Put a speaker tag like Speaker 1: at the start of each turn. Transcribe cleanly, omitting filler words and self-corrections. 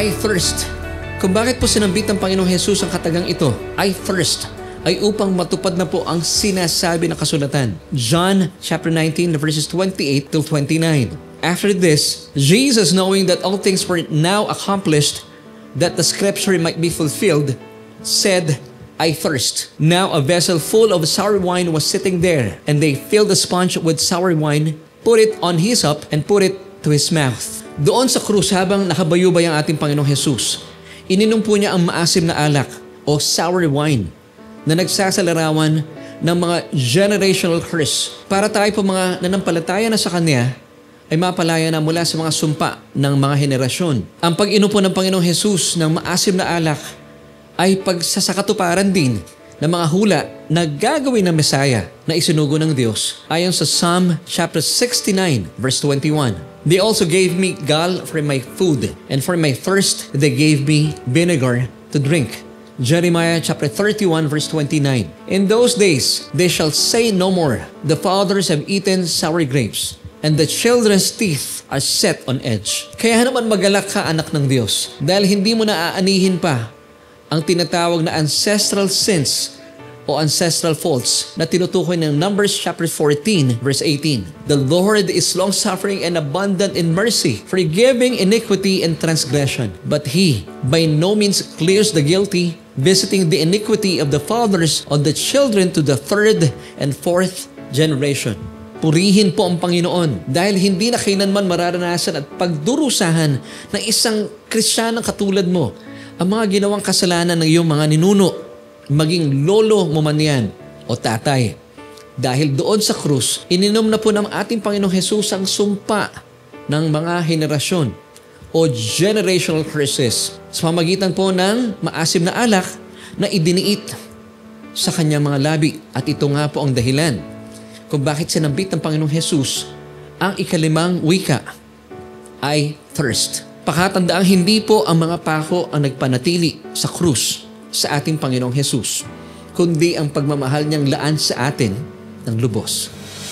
Speaker 1: I thirst. Kung bakit po sinambit ng Panginoong Jesus ang katagang ito, I thirst, ay upang matupad na po ang sinasabi ng kasulatan. John chapter 19 verses 28 to 29. After this, Jesus, knowing that all things were now accomplished, that the scripture might be fulfilled, said, I thirst. Now a vessel full of sour wine was sitting there, and they filled the sponge with sour wine, put it on hyssop, and put it to his mouth. Doon sa krus, habang nakabayubay ang ating Panginoong Jesus, ininom po niya ang maasim na alak o sour wine na nagsasalarawan ng mga generational curse. Para tayo po mga nanampalataya na sa Kanya, ay mapalaya na mula sa mga sumpa ng mga henerasyon. Ang pag-inom po ng Panginoong Jesus ng maasim na alak ay pagsasakatuparan din ng mga hula na gagawin ng Mesaya na isinugo ng Diyos. Ayon sa Psalm chapter 69 verse 21. They also gave me gall for my food, and for my thirst they gave me vinegar to drink. Jeremiah chapter 31 verse 29. In those days they shall say no more, the fathers have eaten sour grapes, and the children's teeth are set on edge. Kaya naman magalak ka, anak ng Diyos, dahil hindi mo na aanihin pa ang tinatawag na ancestral sins o ancestral faults na tinutukoy ng Numbers chapter 14 verse 18. The Lord is long-suffering and abundant in mercy, forgiving iniquity and transgression. But He by no means clears the guilty, visiting the iniquity of the fathers on the children to the third and fourth generation. Purihin po ang Panginoon dahil hindi na kailanman mararanasan at pagdurusahan ng isang Kristiyanong katulad mo ang mga ginawang kasalanan ng iyong mga ninuno, maging lolo mo man yan o tatay. Dahil doon sa krus, ininom na po ng ating Panginoong Jesus ang sumpa ng mga henerasyon o generational curses sa pamagitan po ng maasim na alak na idiniit sa kanyang mga labi. At ito nga po ang dahilan kung bakit sinambit ng Panginoong Jesus ang ikalimang wika, I thirst. Pakatandaang hindi po ang mga pako ang nagpanatili sa krus sa ating Panginoong Jesus, kundi ang pagmamahal niyang laan sa atin ng lubos.